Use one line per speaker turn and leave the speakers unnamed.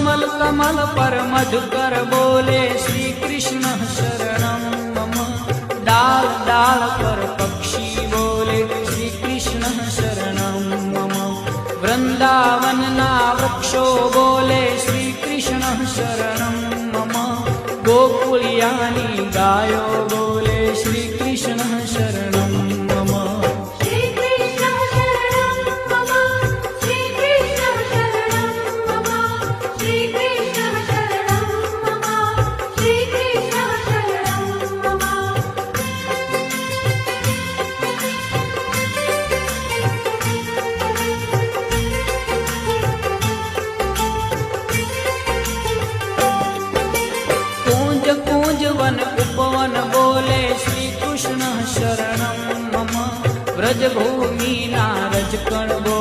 कमल कमल पर मधुकर बोले श्री कृष्ण शरणं मम। डाल डाल पर पक्षी बोले श्री कृष्ण शरणं मम। वृंदावन ना वृक्षो बोले श्री कृष्ण शरणं मम। गोकुलियानी गायो बोले श्री कृष्ण शरणं मम। वन उपवन बोले श्री कृष्ण शरणं मम। व्रजभूमि नारजकण बोले